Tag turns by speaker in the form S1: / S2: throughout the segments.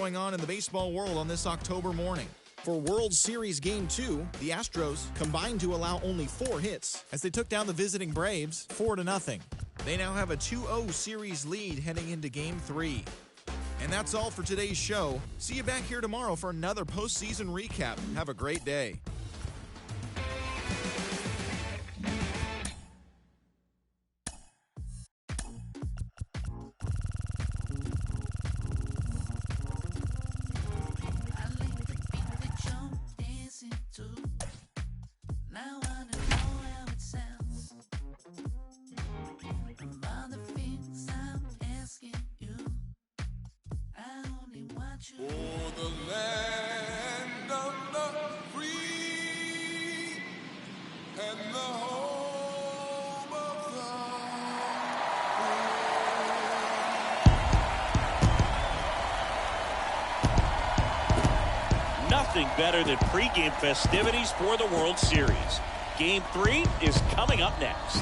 S1: going on in the baseball world on this October morning. For World Series Game 2, the Astros combined to allow only 4 hits as they took down the visiting Braves 4-0. They now have a 2-0 series lead heading into Game 3. And that's all for today's show. See you back here tomorrow for another postseason recap. Have a great day.
S2: For the land of the free and the home of the
S3: Nothing better than pregame festivities for the World Series. Game 3 is coming up next.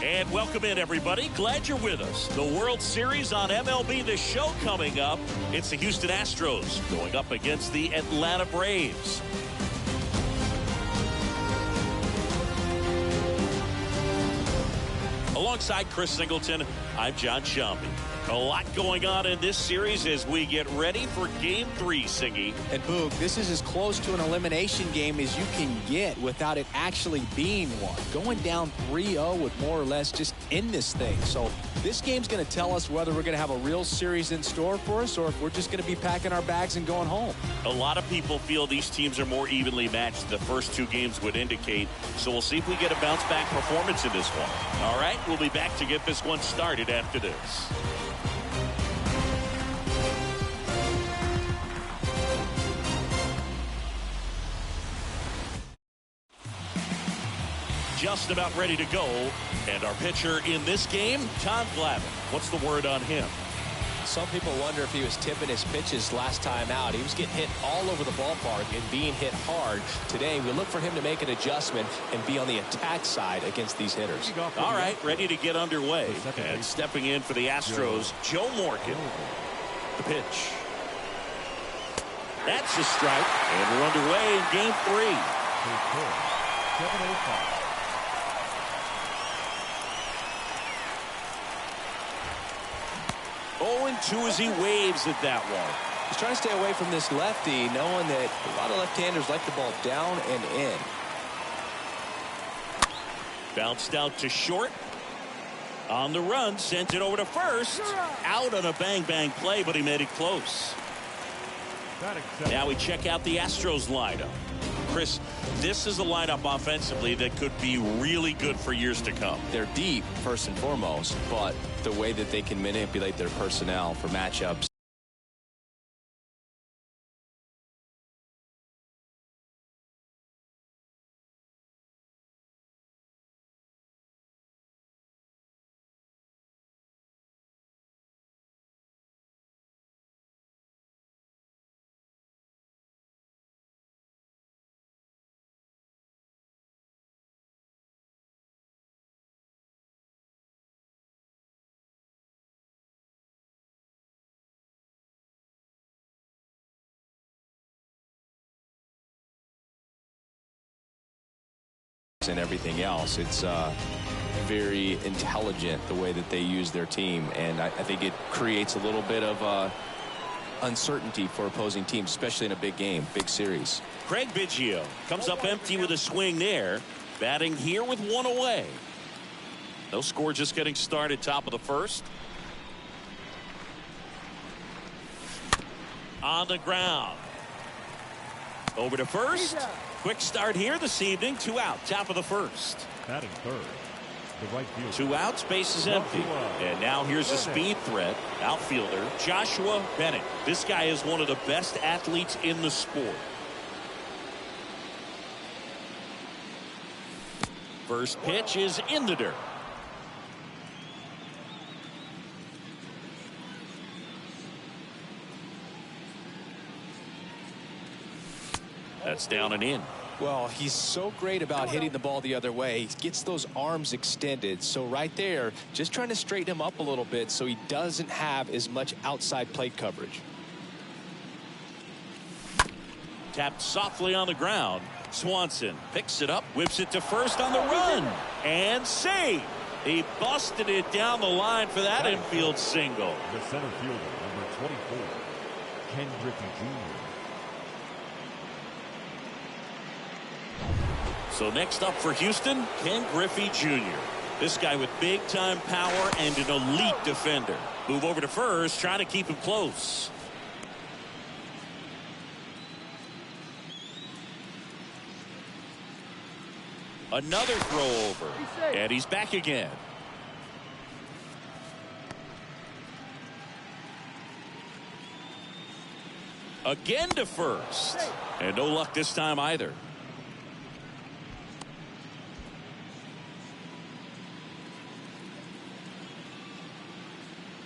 S3: And welcome in, everybody. Glad you're with us. The World Series on MLB The Show coming up. It's the Houston Astros going up against the Atlanta Braves. Alongside Chris Singleton, I'm John Shambi. A lot going on in this series as we get ready for Game 3, Singy.
S4: And Boog, this is as close to an elimination game as you can get without it actually being one. Going down 3-0 would more or less just end this thing. So this game's going to tell us whether we're going to have a real series in store for us or if we're just going to be packing our bags and going home.
S3: A lot of people feel these teams are more evenly matched. The first 2 games would indicate. So we'll see if we get a bounce-back performance in this one. All right, we'll be back to get this one started after this. Just about ready to go. And our pitcher in this game, Tom Glavine. What's the word on him?
S5: Some people wonder if he was tipping his pitches last time out. He was getting hit all over the ballpark and being hit hard. Today, we look for him to make an adjustment and be on the attack side against these hitters.
S3: All right, ready to get underway. And stepping in for the Astros, Joe Morgan. The pitch. That's a strike. And we're underway in Game 3. 0-2 as he waves at that one.
S5: He's trying to stay away from this lefty, knowing that a lot of left-handers like the ball down and in.
S3: Bounced out to short. On the run, sent it over to first. Out on a bang-bang play, but he made it close. Now we check out the Astros lineup. Chris, this is a lineup offensively that could be really good for years to come.
S5: They're deep, first and foremost, but the way that they can manipulate their personnel for matchups. And everything else. It's very intelligent the way that they use their team, and I think it creates a little bit of uncertainty for opposing teams, especially in a big game, big series.
S3: Craig Biggio comes up empty with a swing there, batting here with 1 away. No score, just getting started, top of the first. On the ground. Over to first. Quick start here this evening. 2 out, top of the first.
S6: Batting third, the right fielder.
S3: 2 outs, base is empty. And now here's a speed threat. Outfielder Joshua Bennett. This guy is one of the best athletes in the sport. First pitch is in the dirt. That's down and in.
S4: Well, he's so great about hitting the ball the other way. He gets those arms extended. So right there, just trying to straighten him up a little bit so he doesn't have as much outside plate coverage.
S3: Tapped softly on the ground. Swanson picks it up, whips it to first on the run, and save. He busted it down the line for that infield single.
S6: The center fielder, number 24, Ken Griffey Jr.
S3: So next up for Houston, Ken Griffey Jr. This guy with big-time power and an elite defender. Move over to first, trying to keep him close. Another throw over, and he's back again. Again to first, and no luck this time either.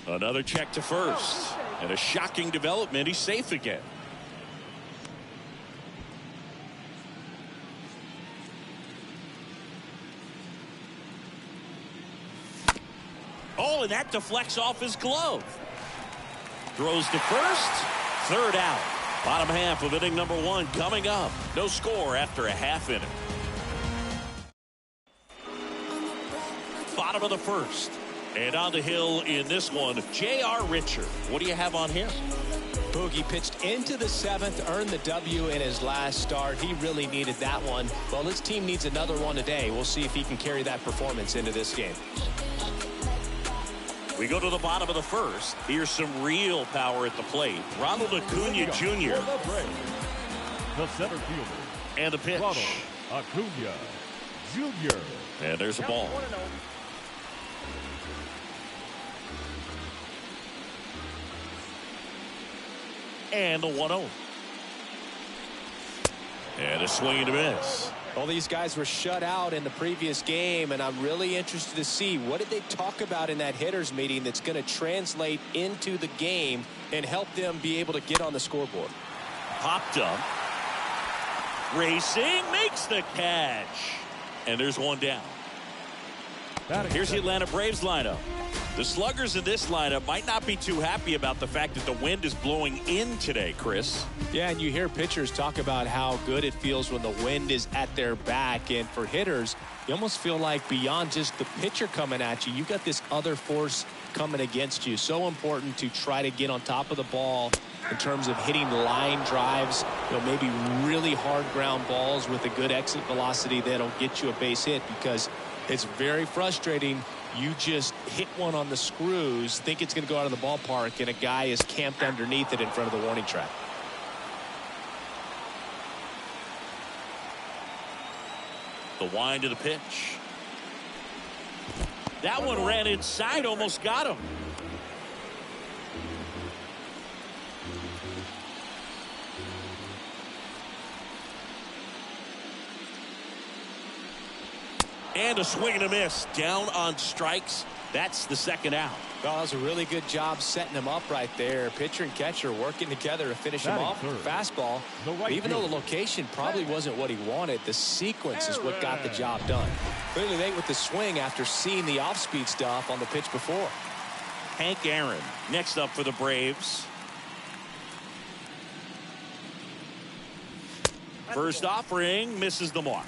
S3: Another check to first, and a shocking development. He's safe again. Oh, and that deflects off his glove. Throws to first, third out. Bottom half of inning number 1 coming up. No score after a half inning. Bottom of the first. And on the hill in this one, J.R. Richard. What do you have on him?
S4: Boogie pitched into the 7th, earned the W in his last start. He really needed that one. Well, his team needs another one today. We'll see if he can carry that performance into this game.
S3: We go to the bottom of the first. Here's some real power at the plate. Ronald Acuna Jr.
S6: The center fielder.
S3: And the pitch.
S6: Ronald Acuna Jr.
S3: And there's a ball. And the 1-0. And a swing and a miss.
S4: Well, these guys were shut out in the previous game, and I'm really interested to see what did they talk about in that hitters meeting that's going to translate into the game and help them be able to get on the scoreboard.
S3: Popped up. Racing, makes the catch. And there's one down. Here's the Atlanta Braves lineup. The sluggers in this lineup might not be too happy about the fact that the wind is blowing in today, Chris.
S4: Yeah, and you hear pitchers talk about how good it feels when the wind is at their back. And for hitters, you almost feel like beyond just the pitcher coming at you, you've got this other force coming against you. So important to try to get on top of the ball in terms of hitting line drives, maybe really hard ground balls with a good exit velocity that'll get you a base hit, because it's very frustrating. You just hit one on the screws, think it's going to go out of the ballpark, and a guy is camped underneath it in front of the warning track.
S3: The wind of the pitch. That one ran inside, almost got him. And a swing and a miss. Down on strikes. That's the second out.
S4: Well, that was a really good job setting him up right there. Pitcher and catcher working together to finish him off. Fastball. Even though the location probably wasn't what he wanted, the sequence is what got the job done. Clearly late with the swing after seeing the off-speed stuff on the pitch before.
S3: Hank Aaron next up for the Braves. First offering misses the mark.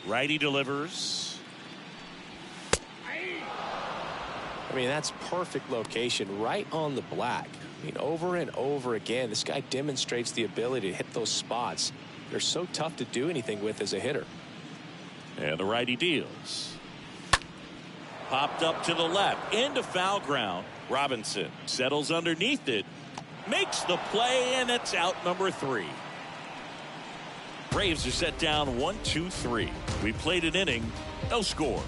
S3: Righty delivers.
S4: I mean, that's perfect location, right on the black. I mean, over and over again, this guy demonstrates the ability to hit those spots. They're so tough to do anything with as a hitter.
S3: And the righty deals. Popped up to the left, into foul ground. Robinson settles underneath it, makes the play, and it's out number 3. Braves are set down 1-2-3. We played an inning, no score.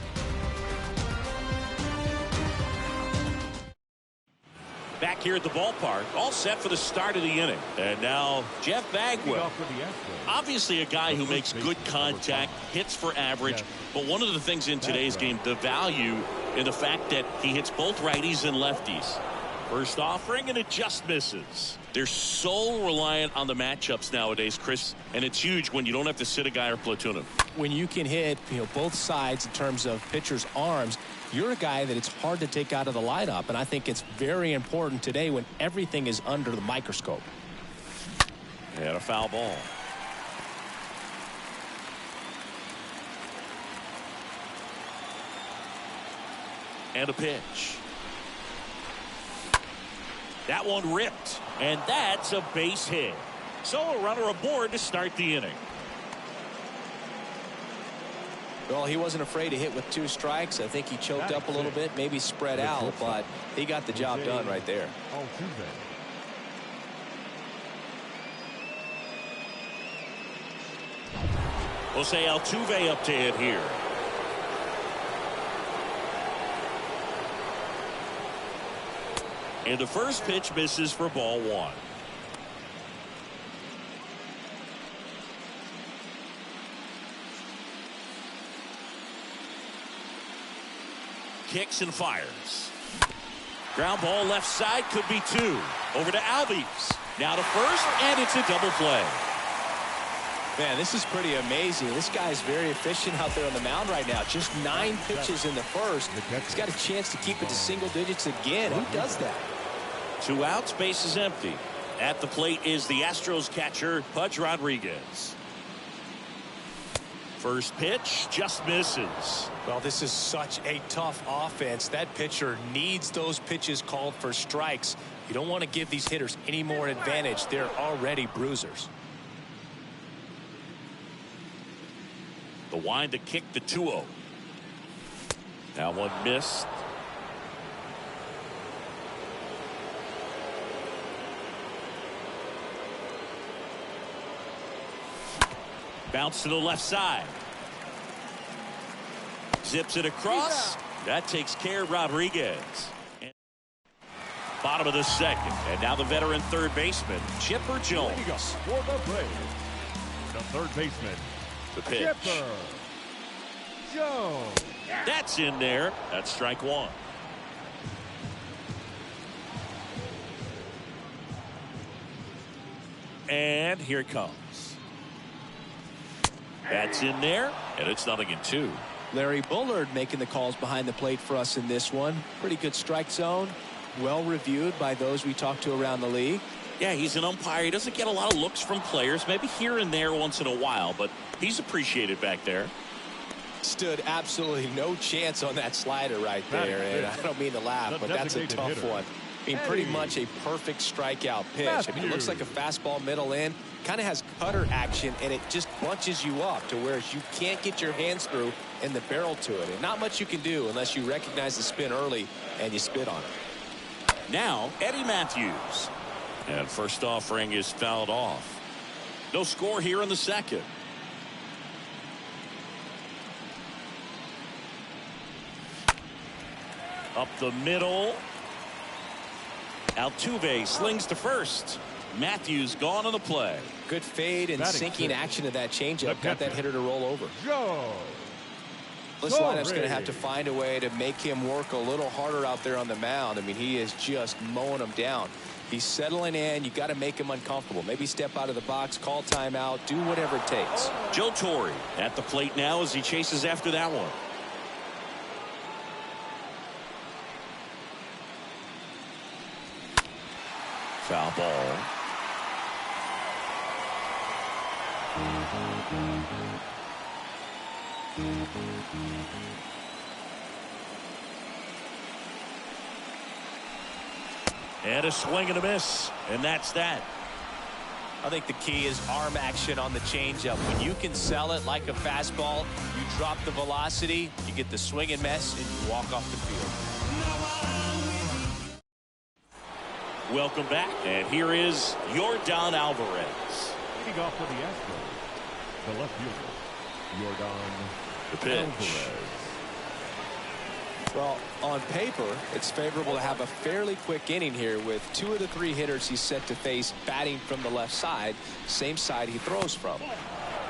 S3: Back here at the ballpark, all set for the start of the inning. And now Jeff Bagwell, obviously a guy who makes good contact, hits for average, but one of the things in today's game, the value in the fact that he hits both righties and lefties. First offering, and it just misses. They're so reliant on the matchups nowadays, Chris, and it's huge when you don't have to sit a guy or platoon him.
S4: When you can hit, both sides in terms of pitchers' arms, you're a guy that it's hard to take out of the lineup, and I think it's very important today when everything is under the microscope.
S3: And a foul ball. And a pitch. That one ripped, and that's a base hit. So a runner aboard to start the inning.
S4: Well, he wasn't afraid to hit with 2 strikes. I think he choked up a little bit, maybe spread out, but he got the job done right there.
S3: Jose Altuve up to hit here. And the first pitch misses for ball 1. Kicks and fires. Ground ball left side, could be 2. Over to Albies. Now to first, and it's a double play.
S4: Man, this is pretty amazing. This guy's very efficient out there on the mound right now. Just 9 pitches in the first. He's got a chance to keep it to single digits again. Who does that?
S3: 2 outs, base is empty. At the plate is the Astros catcher, Pudge Rodriguez. First pitch just misses.
S4: Well, this is such a tough offense. That pitcher needs those pitches called for strikes. You don't want to give these hitters any more advantage. They're already bruisers.
S3: The wind to kick the 2-0. Now one missed. Bounce to the left side. Zips it across. That takes care of Rodriguez. Bottom of the second. And now the veteran third baseman, Chipper Jones.
S6: For the Braves, the third baseman,
S3: The pitch.
S6: Chipper Jones.
S3: That's in there. That's strike 1. And here it comes. That's in there, and it's 0-2.
S4: Larry Bullard making the calls behind the plate for us in this one. Pretty good strike zone. Well reviewed by those we talked to around the league.
S3: Yeah, he's an umpire. He doesn't get a lot of looks from players, maybe here and there once in a while, but he's appreciated back there.
S4: Stood absolutely no chance on that slider right there, and I don't mean to laugh, but that's a tough one. I mean, pretty much a perfect strikeout pitch. I mean, it looks like a fastball middle in, kind of has cutter action, and it just bunches you up to where you can't get your hands through and the barrel to it. And not much you can do unless you recognize the spin early and you spit on it.
S3: Now, Eddie Matthews. And first offering is fouled off. No score here in the second. Up the middle. Altuve slings to first. Matthews gone on the play.
S4: Good fade and sinking action of that changeup. Got that hitter to roll over. This lineup's going to have to find a way to make him work a little harder out there on the mound. I mean, he is just mowing them down. He's settling in. You got to make him uncomfortable. Maybe step out of the box, call timeout, do whatever it takes.
S3: Joe Torre at the plate now as he chases after that one. Foul ball. And a swing and a miss, and that's that.
S4: I think the key is arm action on the changeup. When you can sell it like a fastball, you drop the velocity, you get the swing and miss, and you walk off the field.
S3: Welcome back, and here is Yordan Alvarez.
S6: Leading off for the Astros, the left fielder, Yordan
S3: The pitch.
S6: Alvarez.
S4: Well, on paper, it's favorable to have a fairly quick inning here with 2 of the 3 hitters he's set to face batting from the left side, same side he throws from.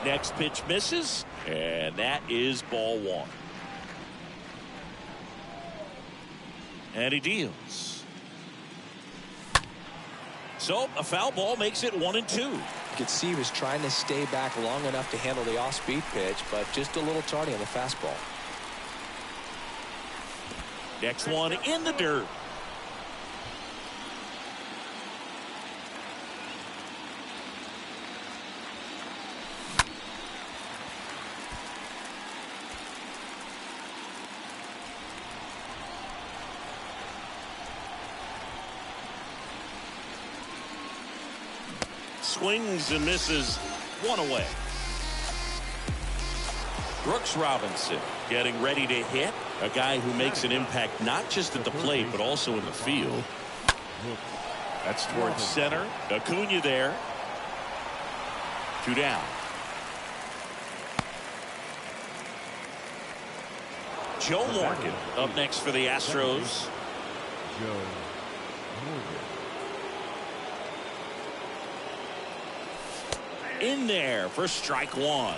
S3: Next pitch misses, and that is ball 1. And he deals. So a foul ball makes it 1-2.
S4: You could see he was trying to stay back long enough to handle the off-speed pitch, but just a little tardy on the fastball.
S3: Next one in the dirt. Swings and misses, one away. Brooks Robinson getting ready to hit. A guy who makes an impact not just at the plate but also in the field. That's towards center. Acuna there. 2 down. Joe Morgan up next for the Astros.
S6: Joe Morgan.
S3: In there for strike 1.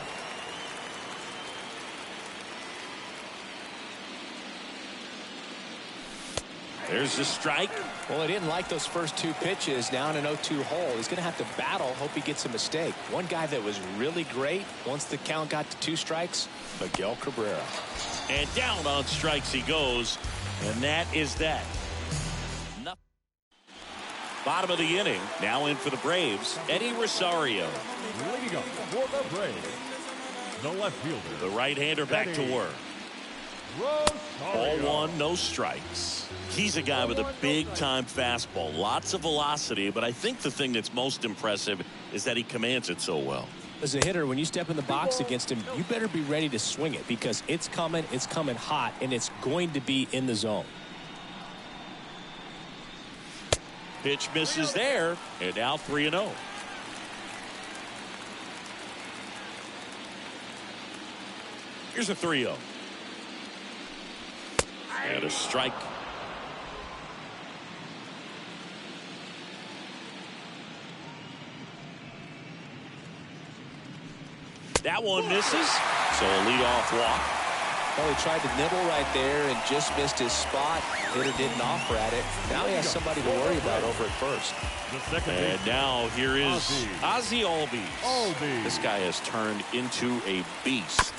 S3: There's the strike.
S4: Well, he didn't like those first 2 pitches down an 0-2 hole. He's going to have to battle. Hope he gets a mistake. One guy that was really great once the count got to 2 strikes, Miguel Cabrera.
S3: And down on strikes he goes. And that is that. Bottom of the inning. Now in for the Braves, Eddie Rosario.
S6: Leading up for the Braves, the left fielder.
S3: The right-hander back to work. Ball 1, no strikes. He's a guy with a big-time fastball. Lots of velocity, but I think the thing that's most impressive is that he commands it so well.
S4: As a hitter, when you step in the box against him, you better be ready to swing it because it's coming hot, and it's going to be in the zone.
S3: Pitch misses there, and now 3-0. Here's a 3-0. And a strike. That one misses. So a leadoff walk.
S4: Well, he tried to nibble right there and just missed his spot. Hitter didn't offer at it. Now he has somebody to worry about over at first.
S3: And now here is Ozzie Albies. This guy has turned into a beast.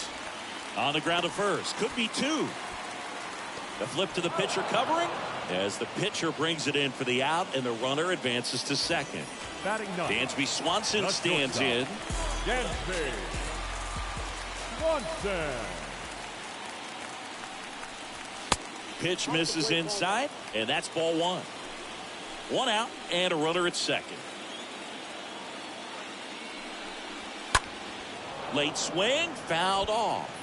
S3: On the ground at first. Could be 2. The flip to the pitcher covering as the pitcher brings it in for the out, and the runner advances to second. Dansby Swanson stands in.
S6: Dansby Swanson.
S3: Pitch misses inside, and that's ball 1. 1 out and a runner at second. Late swing, fouled off.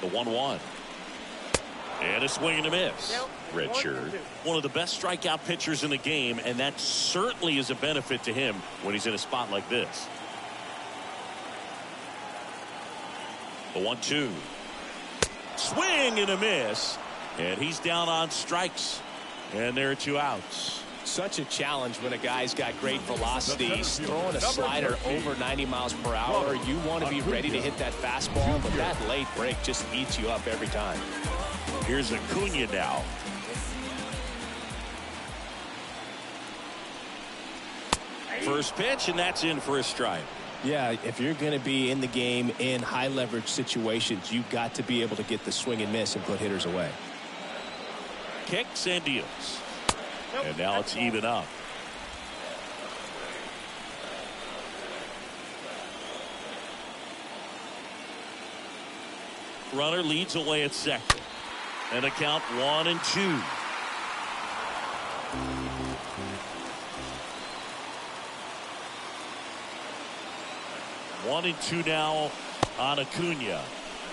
S3: The 1-1. And a swing and a miss. Richard, one of the best strikeout pitchers in the game, and that certainly is a benefit to him when he's in a spot like this. The 1-2. Swing and a miss. And he's down on strikes. And there are 2 outs.
S4: Such a challenge when a guy's got great velocity. He's throwing a slider over 90 miles per hour. You want to be ready to hit that fastball, but that late break just eats you up every time.
S3: Here's Acuna now. First pitch, and that's in for a strike.
S4: Yeah, if you're going to be in the game in high leverage situations, you've got to be able to get the swing and miss and put hitters away.
S3: Kicks and deals. And now it's even up. Runner leads away at second. And a count 1-2. One and 2 now on Acuna.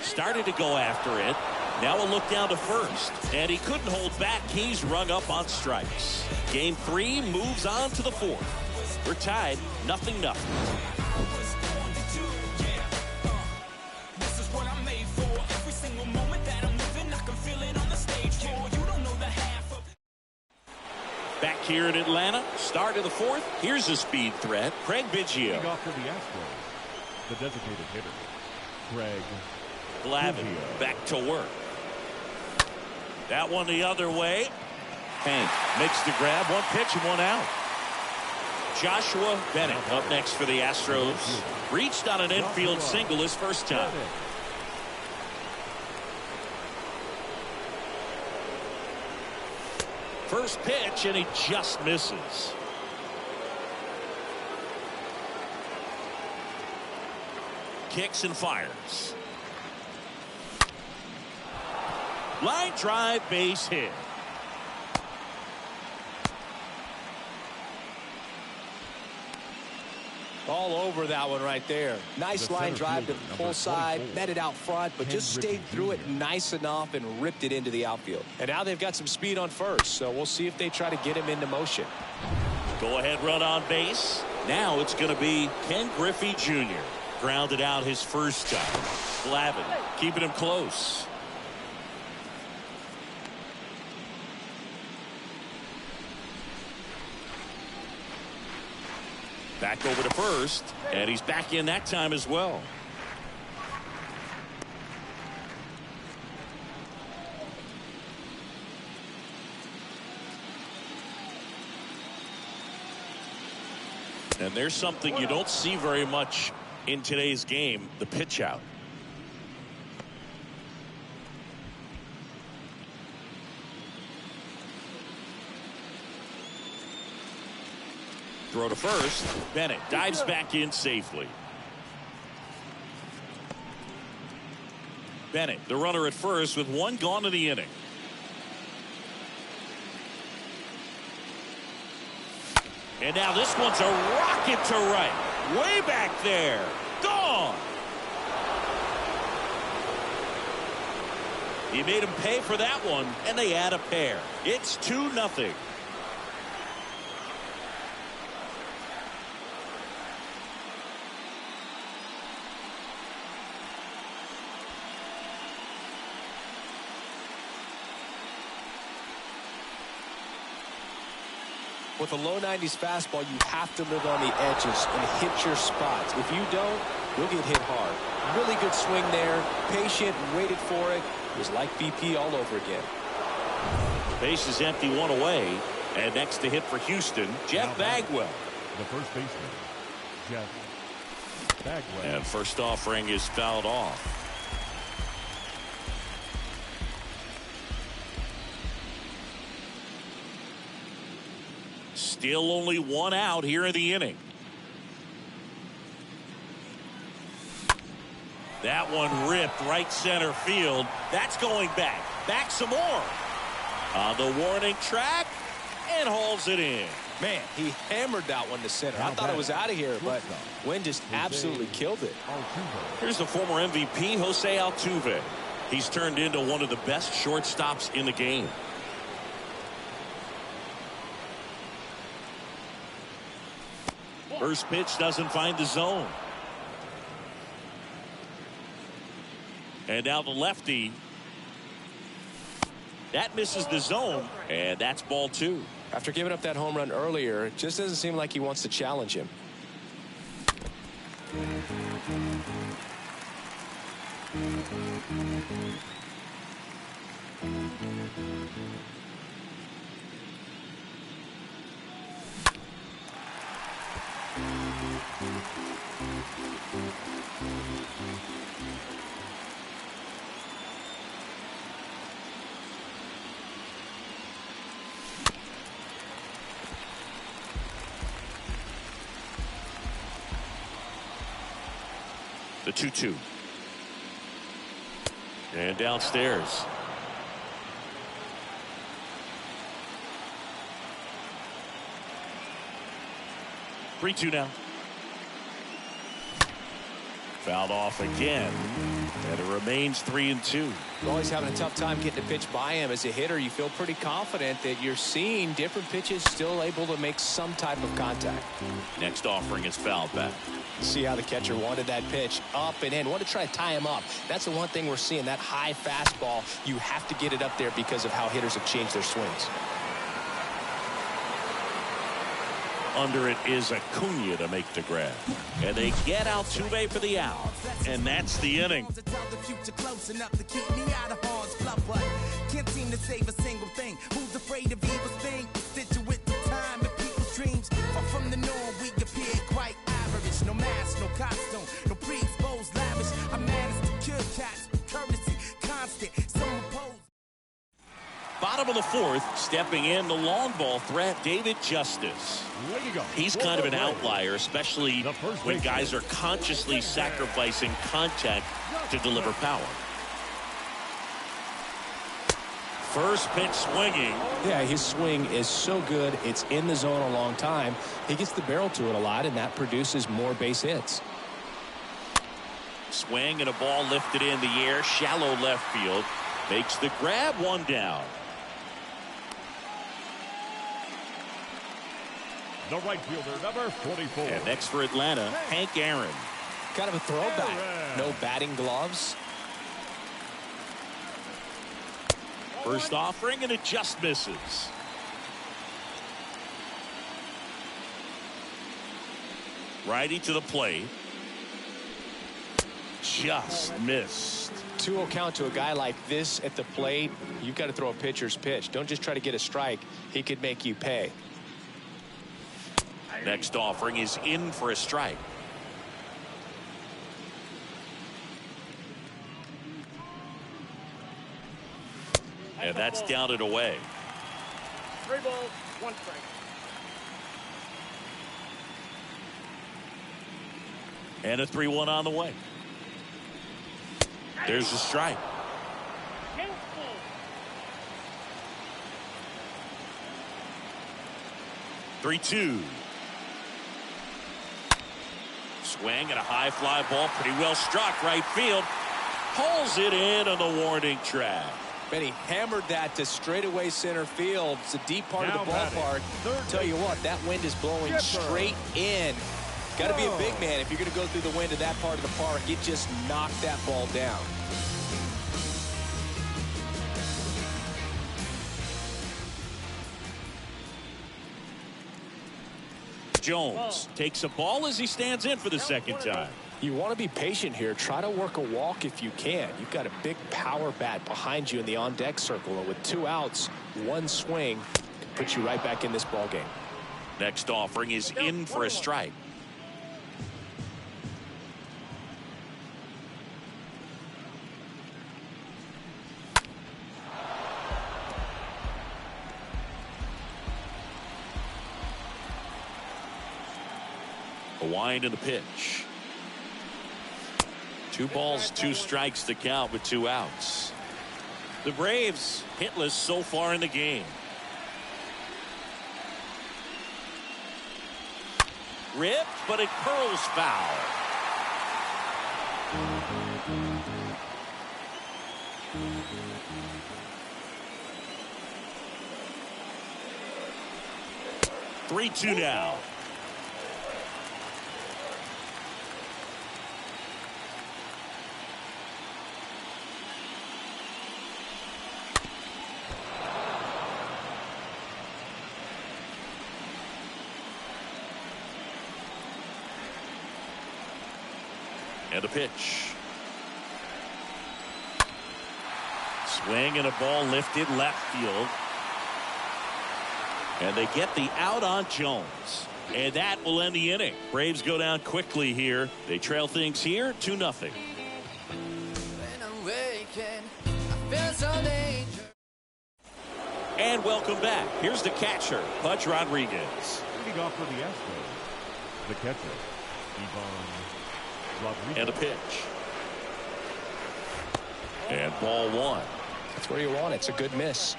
S3: Started to go after it. Now a look down to first. And he couldn't hold back. He's rung up on strikes. Game 3 moves on to the 4th. We're tied 0-0. Back here in Atlanta, start of the 4th. Here's a speed threat. Craig Biggio.
S6: Off for the Astros, the designated hitter, Craig
S3: Glavin
S6: Biggio.
S3: back to work. That one the other way. Hank makes the grab. One pitch and one out. Joshua Bennett up next for the Astros. Reached on an infield single his first time. First pitch, and he just misses. Kicks and fires. Line drive, base hit.
S4: All over that one right there. Nice line drive to the pull side, met it out front, but just stayed through it nice enough and ripped it into the outfield. And now they've got some speed on first, so we'll see if they try to get him into motion.
S3: Go ahead run on base. Now it's going to be Ken Griffey Jr. Grounded out his first time. Glavine keeping him close. Back over to first, and he's back in that time as well. And there's something you don't see very much in today's game, the pitch out. Throw to first. Bennett dives back in safely. Bennett, the runner at first, with one gone in the inning. And now this one's a rocket to right. Way back there. Gone. He made him pay for that one, and they add a pair. It's 2-0.
S4: With a low 90s fastball, you have to live on the edges and hit your spots. If you don't, you'll get hit hard. Really good swing there. Patient, waited for it. It was like BP all over again.
S3: Base is empty, one away. And next to hit for Houston, Jeff Bagwell.
S6: The first baseman, Jeff Bagwell.
S3: And first offering is fouled off. Still only one out here in the inning. That one ripped right center field. That's going back. Back some more. On the warning track and hauls it in.
S4: Man, he hammered that one to center. I thought it was out of here, but Wynn just absolutely killed it.
S3: Here's the former MVP, Jose Altuve. He's turned into one of the best shortstops in the game. First pitch doesn't find the zone. And now the lefty. That misses the zone, and that's ball 2.
S4: After giving up that home run earlier, it just doesn't seem like he wants to challenge him.
S3: The 2-2. And downstairs. Three 2 now. Fouled off again. And it remains 3-2.
S4: You're always having a tough time getting a pitch by him. As a hitter, you feel pretty confident that you're seeing different pitches still able to make some type of contact.
S3: Next offering is fouled back.
S4: See how the catcher wanted that pitch up and in. Want to try to tie him up. That's the one thing we're seeing. That high fastball, you have to get it up there because of how hitters have changed their swings.
S3: Under it is Acuna to make the grab. And they get Altuve for the out. And that's the inning.
S7: to save a single thing. Who's afraid of evil sting? Stitch it with the time and people's dreams. Or from the norm, we appear quite average. No mask, no costume, no pre-exposed lavish. I managed to kill cats with courtesy, constant, some pose.
S3: Bottom of the fourth, stepping in the long ball threat, David Justice. He's kind of an outlier, especially when guys are consciously sacrificing contact to deliver power. First pitch swinging.
S4: Yeah, his swing is so good. It's in the zone a long time. He gets the barrel to it a lot, and that produces more base hits.
S3: Swing and a ball lifted in the air, shallow left field. Makes the grab, one down.
S6: The right fielder, number 44.
S3: And next for Atlanta, Hank Aaron.
S4: Kind of a throwback. No batting gloves.
S3: First offering, and it just misses. Righty to the plate. Just missed.
S4: 2-0 count to a guy like this at the plate. You've got to throw a pitcher's pitch. Don't just try to get a strike. He could make you pay.
S3: Next offering is in for a strike. And that's down and away.
S8: 3 balls, 1 strike.
S3: And a 3-1 on the way. There's a strike. 3-2. Swing and a high fly ball, pretty well struck, right field. Pulls it in on the warning track.
S4: Benny hammered that to straightaway center field. It's a deep part of the ballpark. Tell you what, that wind is blowing straight in. Got to be a big man if you're going to go through the wind of that part of the park. It just knocked that ball down.
S3: Jones takes a ball as he stands in for the second time.
S4: You want to be patient here. Try to work a walk if you can. You've got a big power bat behind you in the on-deck circle, and with 2 outs, 1 swing can put you right back in this ball game.
S3: Next offering is in for a strike. A wind in the pitch. 2 balls, 2 strikes to count with 2 outs. The Braves hitless so far in the game. Ripped, but it curls foul. Three-two now. And a pitch. Swing and a ball lifted left field. And they get the out on Jones. And that will end the inning. Braves go down quickly here. They trail things here 2-0. And welcome back. Here's the catcher, Pudge Rodriguez.
S6: Leading off for the Astros, the catcher, Rodriguez.
S3: And a pitch. And ball 1.
S4: That's where you want it. It's a good miss.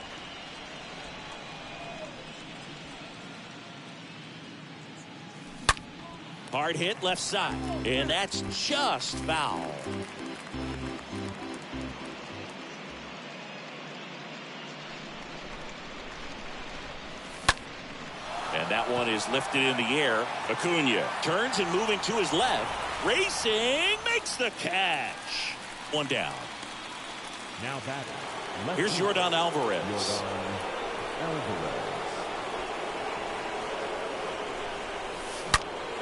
S3: Hard hit left side. And that's just foul. And that one is lifted in the air. Acuna turns and moving to his left. Racing, makes the catch. 1 down.
S6: Now batting.
S3: Here's Yordan Alvarez.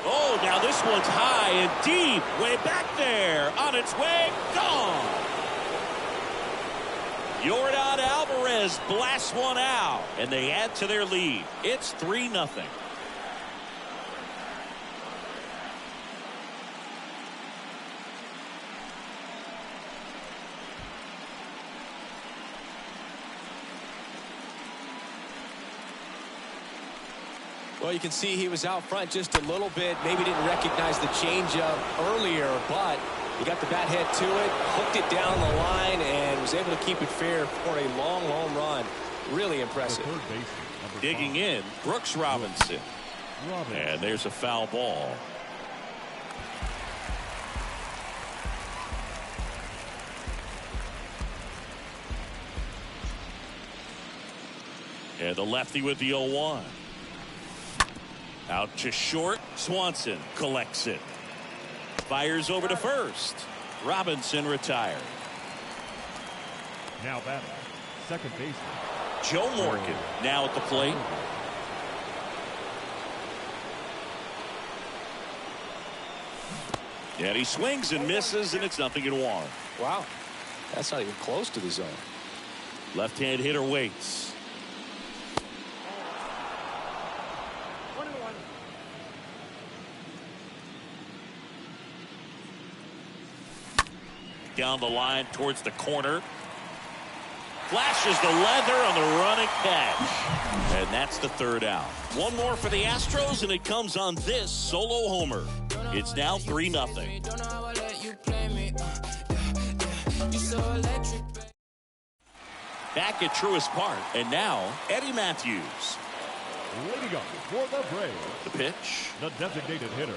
S3: Oh, now this one's high and deep. Way back there. On its way. Gone. Yordan Alvarez Martinez blasts one out, and they add to their lead. It's 3-0.
S4: Well, you can see he was out front just a little bit. Maybe didn't recognize the changeup earlier, but he got the bat head to it, hooked it down the line, and was able to keep it fair for a long home run. Really impressive.
S3: Digging in, Brooks Robinson. And there's a foul ball. And the lefty with the 0-1. Out to short. Swanson collects it. Fires over to first. Robinson retired.
S6: Now batting, second baseman
S3: Joe Morgan now at the plate. And he swings and misses, and it's 0-1.
S4: Wow. That's not even close to the zone.
S3: Left-hand hitter waits. Down the line towards the corner. Flashes the leather on the running catch. And that's the third out. One more for the Astros, and it comes on this solo homer. It's now 3-0. Back at Truist Park, and now Eddie Matthews.
S6: leading up for the Braves.
S3: The pitch.
S6: The designated hitter,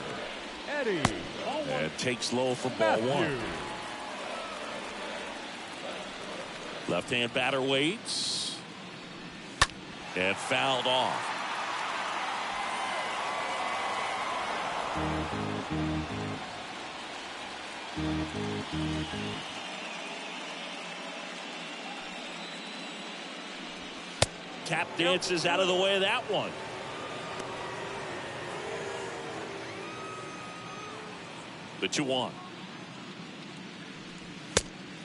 S6: Eddie.
S3: And takes low for ball one. Left-hand batter waits. And fouled off. Tap dances out of the way of that one. The 2-1.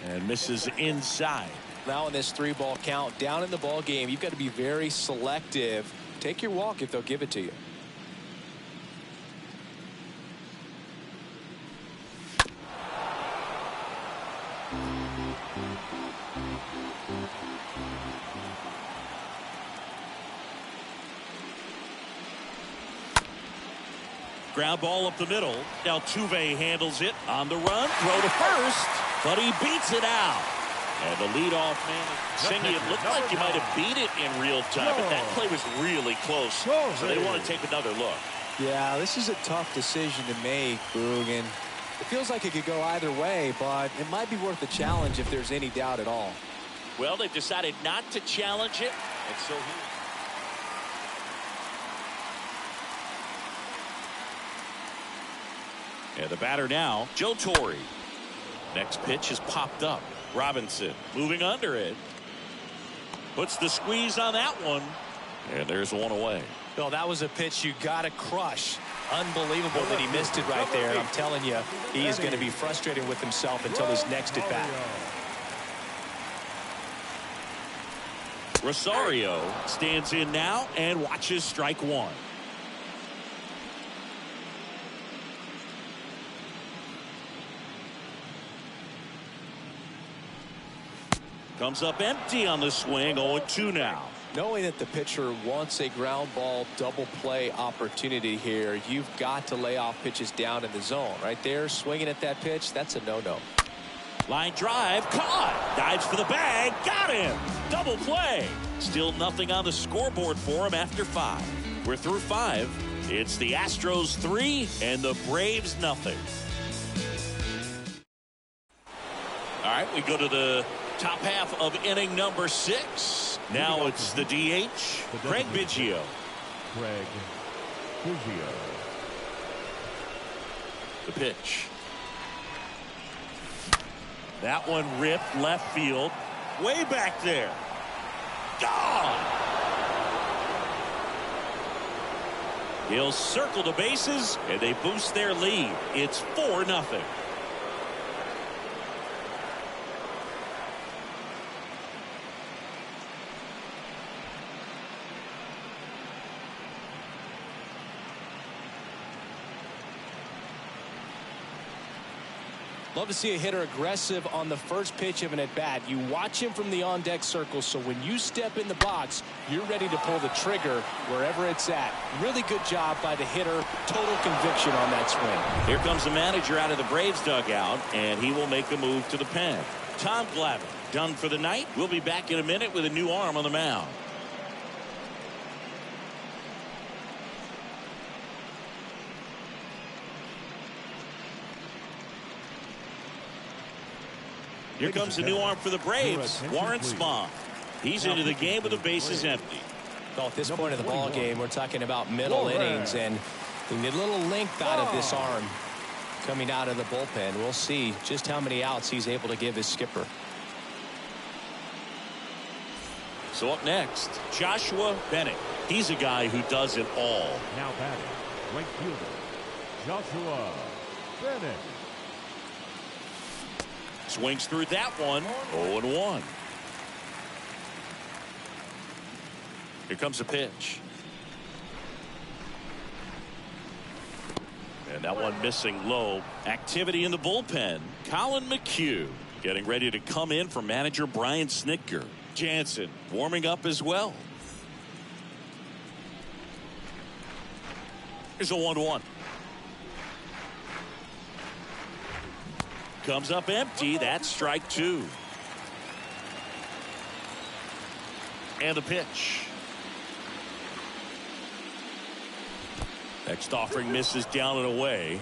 S3: And misses inside.
S4: Now in this 3-ball count, down in the ball game, you've got to be very selective. Take your walk if they'll give it to you.
S3: Ground ball up the middle. Now Altuve handles it on the run. Throw to first, but he beats it out. And the leadoff man singing, it looked like you might have beat it in real time, but that play was really close. So they want to take another look.
S4: Yeah, this is a tough decision to make, Boog, and it feels like it could go either way, but it might be worth a challenge if there's any doubt at all.
S3: Well, they've decided not to challenge it, and so and the batter now, Joe Torre. Next pitch is popped up. Robinson moving under it. Puts the squeeze on that one. And there's one away.
S4: Well, that was a pitch you got to crush. Unbelievable that he missed it right there. I'm telling you, he is going to be frustrated with himself until his next at bat.
S3: Rosario stands in now and watches strike one. Comes up empty on the swing. 0-2 now.
S4: Knowing that the pitcher wants a ground ball double play opportunity here, you've got to lay off pitches down in the zone. Right there, swinging at that pitch, that's a no-no.
S3: Line drive, caught. Dives for the bag, got him. Double play. Still nothing on the scoreboard for him after 5. We're through 5. It's the Astros 3 and the Braves nothing. All right, we go to the top half of inning number 6. Now it's the DH, Craig Biggio.
S6: Craig Biggio.
S3: The pitch. That one ripped left field. Way back there. Gone. He'll circle the bases, and they boost their lead. It's 4-0.
S4: Love to see a hitter aggressive on the first pitch of an at-bat. You watch him from the on-deck circle, so when you step in the box, you're ready to pull the trigger wherever it's at. Really good job by the hitter. Total conviction on that swing.
S3: Here comes the manager out of the Braves dugout, and he will make a move to the pen. Tom Glavine done for the night. We'll be back in a minute with a new arm on the mound. Here comes the new arm for the Braves, Warren Spahn. He's into the game with the bases empty.
S4: Well, at this point of the ball game, we're talking about middle innings, and we need a little length out of this arm coming out of the bullpen. We'll see just how many outs he's able to give his skipper.
S3: So up next, Joshua Bennett. He's a guy who does it all.
S6: Now batting, right fielder, Joshua Bennett.
S3: Swings through that one. 0-1. Here comes the pitch. And that one missing low. Activity in the bullpen. Colin McHugh getting ready to come in for manager Brian Snitker. Jansen warming up as well. Here's a 1-1. Comes up empty. That's strike two. And the pitch. Next offering misses down and away.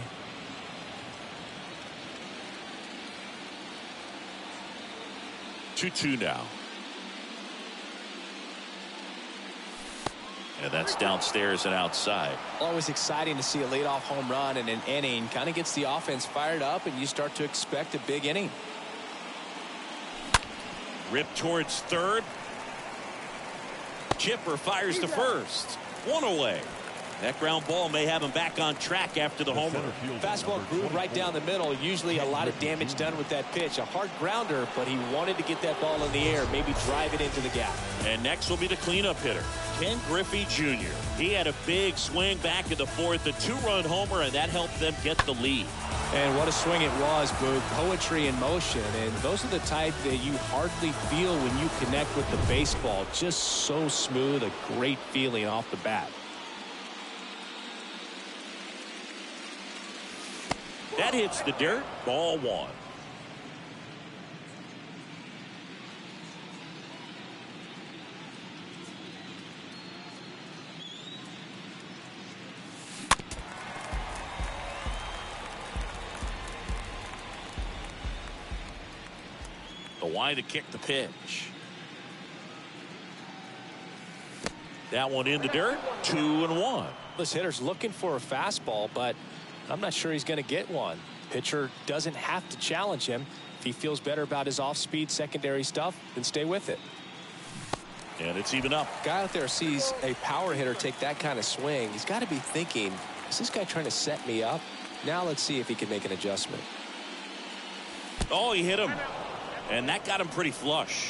S3: Two now. And that's downstairs and outside.
S4: Always exciting to see a leadoff home run in an inning. Kind of gets the offense fired up, and you start to expect a big inning.
S3: Ripped towards third. Chipper fires to first. One away. That ground ball may have him back on track after the homer.
S4: Fastball grew right down the middle. Usually a lot of damage done with that pitch. A hard grounder, but he wanted to get that ball in the air, maybe drive it into the gap.
S3: And next will be the cleanup hitter, Ken Griffey Jr. He had a big swing back in the fourth, a two-run homer, and that helped them get the lead.
S4: And what a swing it was, Boog. Poetry in motion, and those are the type that you hardly feel when you connect with the baseball. Just so smooth, a great feeling off the bat.
S3: That hits the dirt. Ball one. The wide to kick the pitch. That one in the dirt. 2-1.
S4: This hitter's looking for a fastball, but I'm not sure he's going to get one. Pitcher doesn't have to challenge him. If he feels better about his off-speed secondary stuff, then stay with it.
S3: And it's even up.
S4: Guy out there sees a power hitter take that kind of swing. He's got to be thinking, is this guy trying to set me up? Now let's see if he can make an adjustment.
S3: Oh, he hit him. And that got him pretty flush.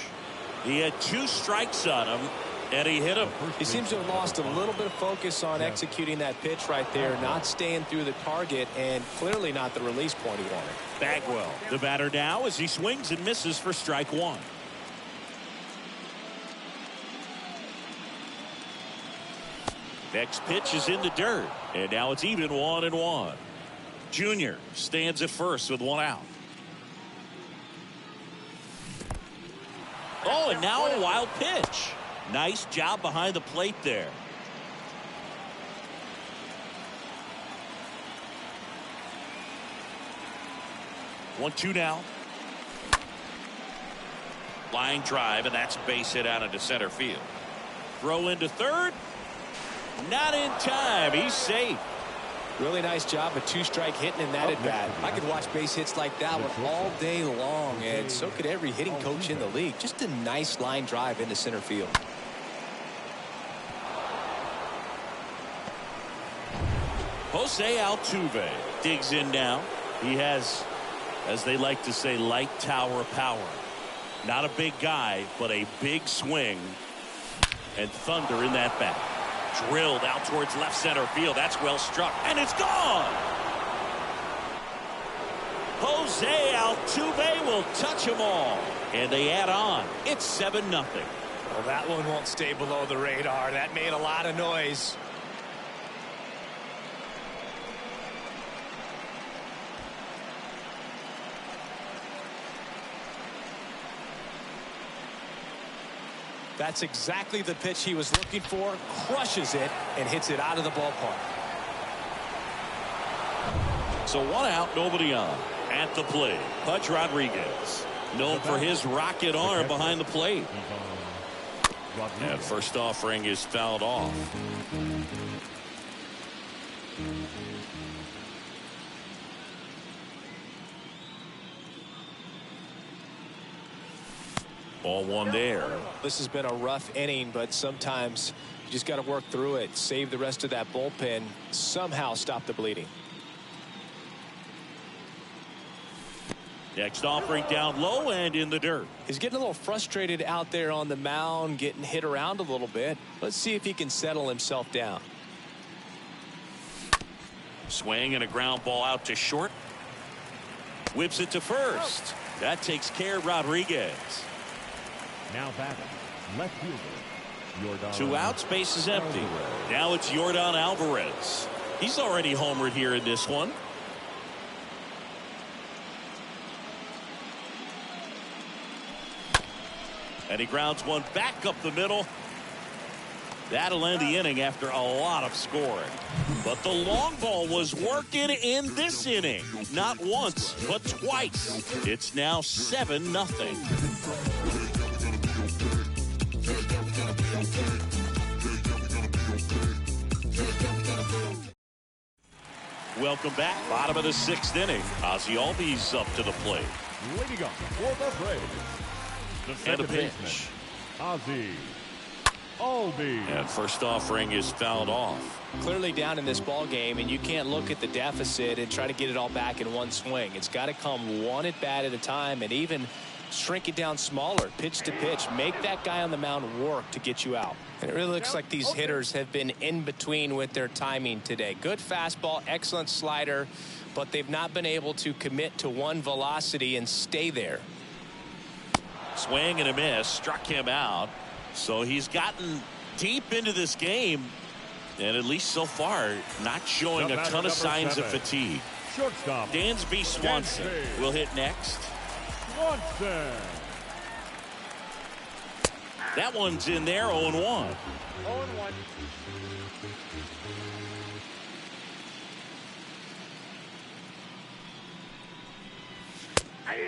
S3: He had 2 strikes on him. And he hit him.
S4: He seems to have lost a little bit of focus on executing that pitch right there, not staying through the target, and clearly not the release point he wanted.
S3: Bagwell, the batter now, as he swings and misses for strike one. Next pitch is in the dirt, and now it's even 1-1. Junior stands at first with 1 out. Oh, and now a wild pitch. Nice job behind the plate there. One, 2 now. Line drive, and that's base hit out into center field. Throw into third. Not in time. He's safe.
S4: Really nice job, a 2-strike hitting in that at bat. I could watch base hits like that one all day long, and so could every hitting coach in the league. Just a nice line drive into center field.
S3: Jose Altuve digs in now. He has, as they like to say, light tower power. Not a big guy, but a big swing. And thunder in that bat. Drilled out towards left center field. That's well struck. And it's gone. Jose Altuve will touch them all. And they add on. It's 7-0.
S4: Well, that one won't stay below the radar. That made a lot of noise. That's exactly the pitch he was looking for. Crushes it and hits it out of the ballpark.
S3: So 1 out, nobody on. At the plate, Pudge Rodriguez, known for his rocket arm behind the plate. And first offering is fouled off. Ball one there.
S4: This has been a rough inning, but sometimes you just got to work through it, save the rest of that bullpen, somehow stop the bleeding.
S3: Next offering down low and in the dirt.
S4: He's getting a little frustrated out there on the mound, getting hit around a little bit. Let's see if he can settle himself down.
S3: Swing and a ground ball out to short. Whips it to first. That takes care of Rodriguez.
S6: Now batting, left fielder, Yordan.
S3: 2 outs, base is empty. Now it's Yordan Alvarez. He's already homered here in this one. And he grounds one back up the middle. That'll end the inning after a lot of scoring. But the long ball was working in this inning. Not once, but twice. It's now 7-0. Welcome back. Bottom of the 6th inning. Ozzie Albies up to the plate.
S6: Leading up for the Braves, the second baseman, Ozzie Albies.
S3: And first offering is fouled off.
S4: Clearly down in this ball game, and you can't look at the deficit and try to get it all back in one swing. It's got to come one at bat at a time, and even shrink it down smaller, pitch to pitch. Make that guy on the mound work to get you out. And it really looks like these hitters have been in between with their timing today. Good fastball, excellent slider, but they've not been able to commit to one velocity and stay there.
S3: Swing and a miss, struck him out. So he's gotten deep into this game, and at least so far not showing a ton of signs of fatigue.
S6: Shortstop
S3: Dansby Swanson will hit next.
S6: Swanson.
S3: That one's in there. 0-1.
S8: 0-1.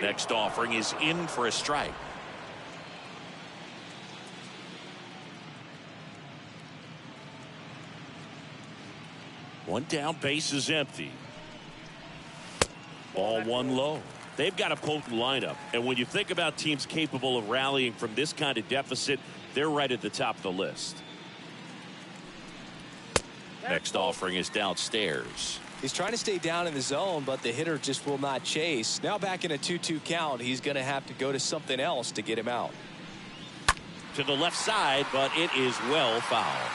S3: Next offering is in for a strike. One down, base is empty. Ball one low. They've got a potent lineup, and when you think about teams capable of rallying from this kind of deficit, they're right at the top of the list. Next offering is downstairs.
S4: He's trying to stay down in the zone, but the hitter just will not chase. Now back in a 2-2 count, he's going to have to go to something else to get him out.
S3: To the left side, but it is well fouled.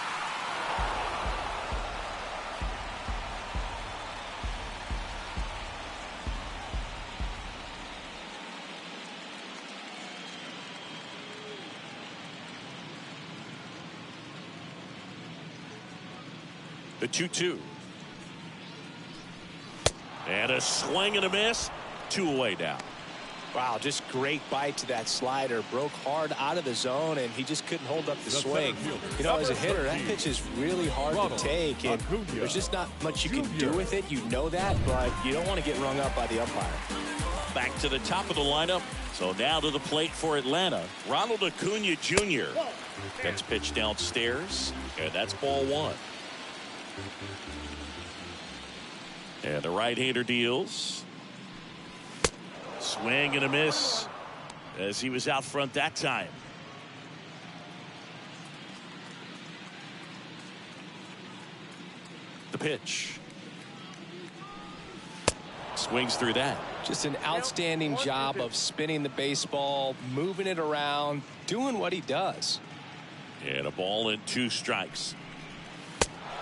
S3: The 2-2. And a swing and a miss. 2 away now.
S4: Wow, just great bite to that slider. Broke hard out of the zone, and he just couldn't hold up the swing. You know, as a hitter, that pitch is really hard to take, and there's just not much you can do with it. You know that, but you don't want to get rung up by the umpire.
S3: Back to the top of the lineup. So now to the plate for Atlanta. Ronald Acuna Jr. That's pitched downstairs, and that's ball one. And the right-hander deals. Swing and a miss as he was out front that time. The pitch. Swings through that.
S4: Just an outstanding job of spinning the baseball, moving it around, doing what he does.
S3: And a ball and 2 strikes.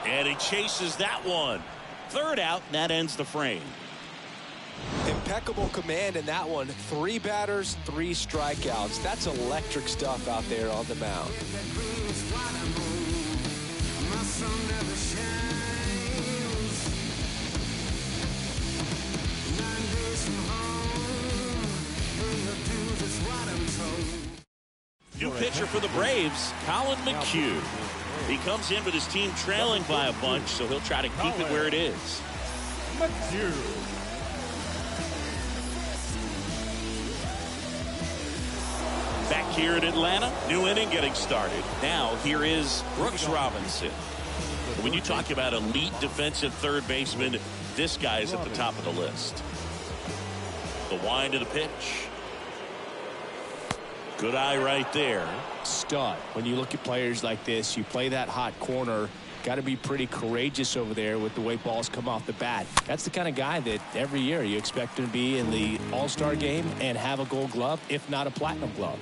S3: And he chases that one. 3rd out, and that ends the frame.
S4: Impeccable command in that one. 3 batters, 3 strikeouts. That's electric stuff out there on the mound.
S3: New pitcher for the Braves, Colin McHugh. He comes in with his team trailing by a bunch, so he'll try to keep it where it is. Back here in Atlanta, new inning getting started. Now here is Brooks Robinson. When you talk about elite defensive third baseman, this guy is at the top of the list. The wind of the pitch. Good eye right there.
S4: Stud. When you look at players like this, you play that hot corner. Got to be pretty courageous over there with the way balls come off the bat. That's the kind of guy that every year you expect him to be in the All-Star game and have a Gold Glove, if not a Platinum Glove.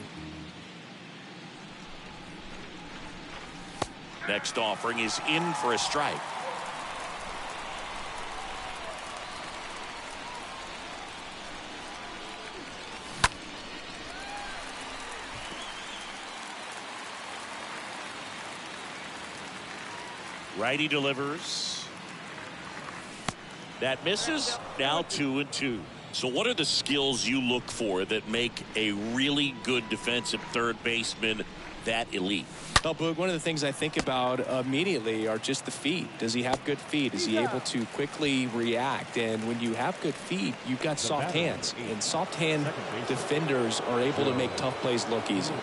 S3: Next offering is in for a strike. Righty delivers. That misses. Now 2-2. So what are the skills you look for that make a really good defensive third baseman that elite?
S4: Well, Boog, one of the things I think about immediately are just the feet. Does he have good feet? Is he able to quickly react? And when you have good feet, you've got soft hands. And soft hand defenders are able to make tough plays look easy.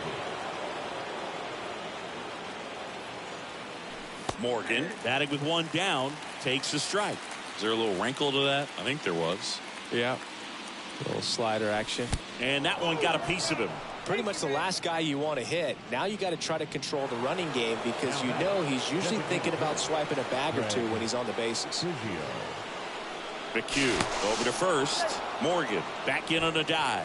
S3: Morgan batting with 1 down takes a strike. Is there a little wrinkle to that? I think there was.
S4: Yeah. A little slider action.
S3: And that one got a piece of him.
S4: Pretty much the last guy you want to hit. Now you got to try to control the running game because you know he's usually thinking about swiping a bag or two when he's on the bases.
S3: McHugh over to first. Morgan back in on a dive.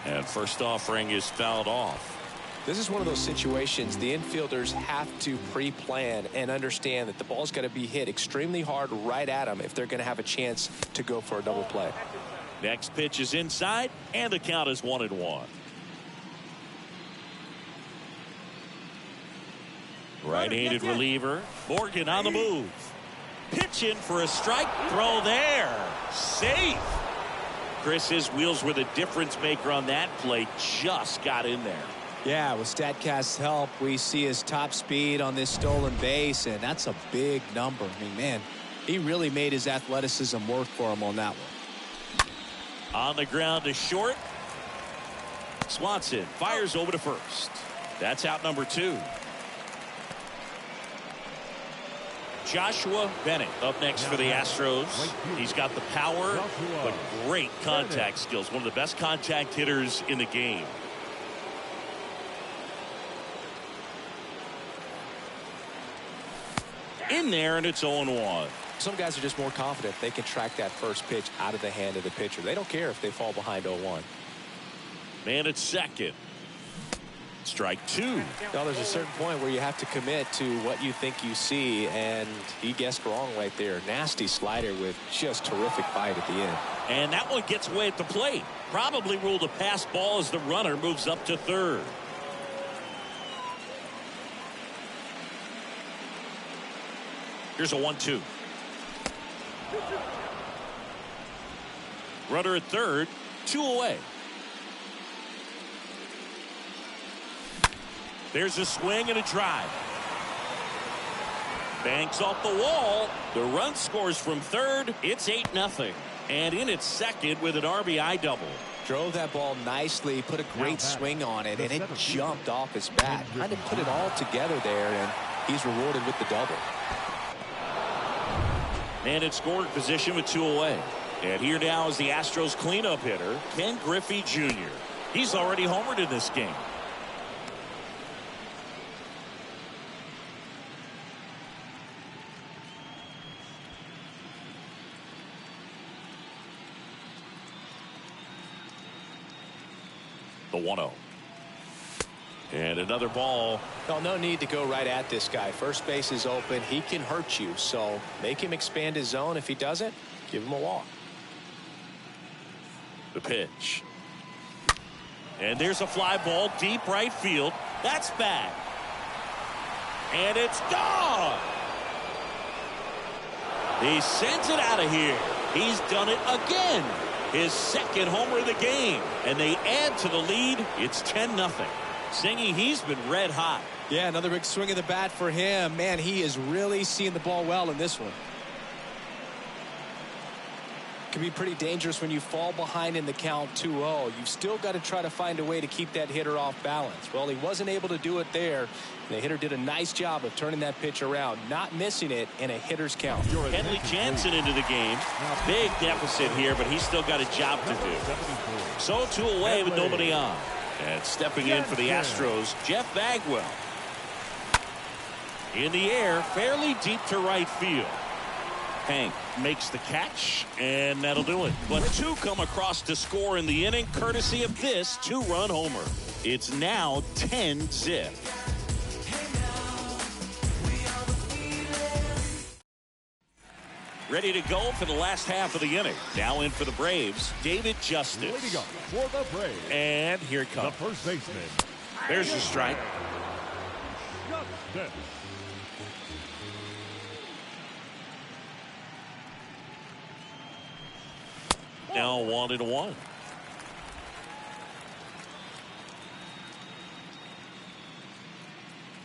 S3: And first offering is fouled off.
S4: This is one of those situations the infielders have to pre-plan and understand that the ball's got to be hit extremely hard right at them if they're going to have a chance to go for a double play.
S3: Next pitch is inside, and the count is 1-1. Right-handed reliever. Morgan on the move. Pitch in for a strike. Throw there. Safe. Chris, his wheels were the difference maker on that play. Just got in there.
S4: Yeah, with StatCast's help, we see his top speed on this stolen base, and that's a big number. I mean, man, he really made his athleticism work for him on that one.
S3: On the ground to short. Swanson fires over to first. That's out number 2. Joshua Bennett up next for the Astros. He's got the power, but great contact skills. One of the best contact hitters in the game. In there, and it's 0-1.
S4: Some guys are just more confident they can track that first pitch out of the hand of the pitcher. They don't care if they fall behind 0-1.
S3: Man at second. Strike 2.
S4: Now there's a certain point where you have to commit to what you think you see, and he guessed wrong right there. Nasty slider with just terrific bite at the end.
S3: And that one gets away at the plate. Probably ruled a pass ball as the runner moves up to third. Here's a 1-2. Runner at third, 2 away. There's a swing and a drive. Banks off the wall. The run scores from third. It's 8-0. And in at second with an RBI double.
S4: Drove that ball nicely, put a great swing on it, and it jumped off his bat. Kind of put it all together there, and he's rewarded with the double.
S3: Man in scoring position with 2 away. And here now is the Astros cleanup hitter, Ken Griffey Jr. He's already homered in this game. The 1-0. And another ball.
S4: No need to go right at this guy. First base is open. He can hurt you. So make him expand his zone. If he doesn't, give him a walk.
S3: The pitch. And there's a fly ball deep right field. That's back. And it's gone. He sends it out of here. He's done it again. His second homer of the game. And they add to the lead. It's 10-0. Singy, he's been red hot.
S4: Yeah, another big swing of the bat for him. Man, he is really seeing the ball well in this one. Can be pretty dangerous when you fall behind in the count 2-0. You've still got to try to find a way to keep that hitter off balance. Well, he wasn't able to do it there. The hitter did a nice job of turning that pitch around, not missing it in a hitter's count.
S3: Kenley Jansen into the game. Big deficit here, but he's still got a job to do. So 2 away with nobody on. And stepping in for the Astros, Jeff Bagwell. In the air, fairly deep to right field. Hank makes the catch, and that'll do it. But 2 come across to score in the inning, courtesy of this 2-run homer. It's now 10-0. Ready to go for the last half of the inning. Now in for the Braves, David Justice.
S6: Leading up for the Braves.
S3: And here it comes.
S6: The first baseman.
S3: There's the strike.
S6: Justice.
S3: Now 1-1.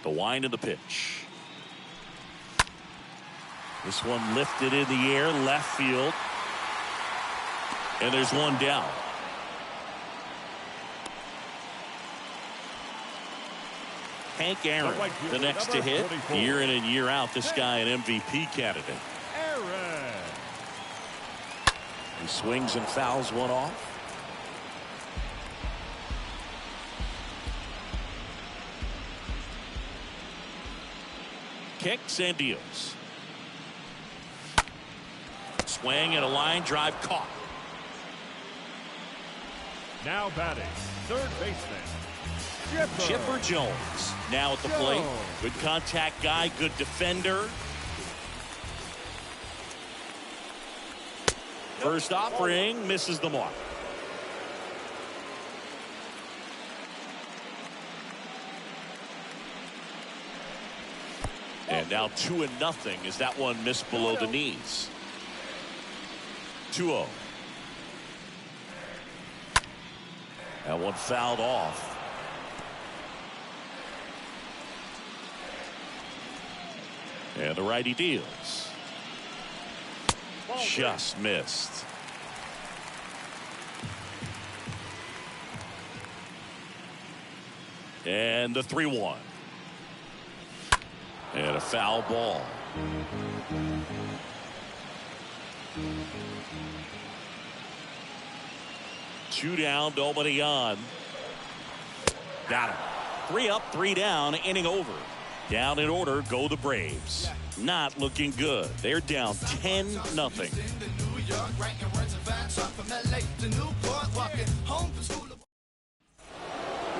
S3: The wind of the pitch. This one lifted in the air, left field. And there's one down. Hank Aaron, the next to hit. Year in and year out, this guy an MVP candidate. He swings and fouls one off. Kicks and deals. Swing and a line drive caught.
S6: Now batting, third baseman,
S3: Chipper Jones. Now at the plate. Good contact guy, good defender. First offering misses the mark. And now 2-0 as that one missed below the knees. 2-0. That one fouled off. And the righty deals. Just missed. And the 3-1. And a foul ball. Two down, nobody on. Got him. 3 up, 3 down, inning over. Down in order go the Braves. Not looking good. They're down 10-0.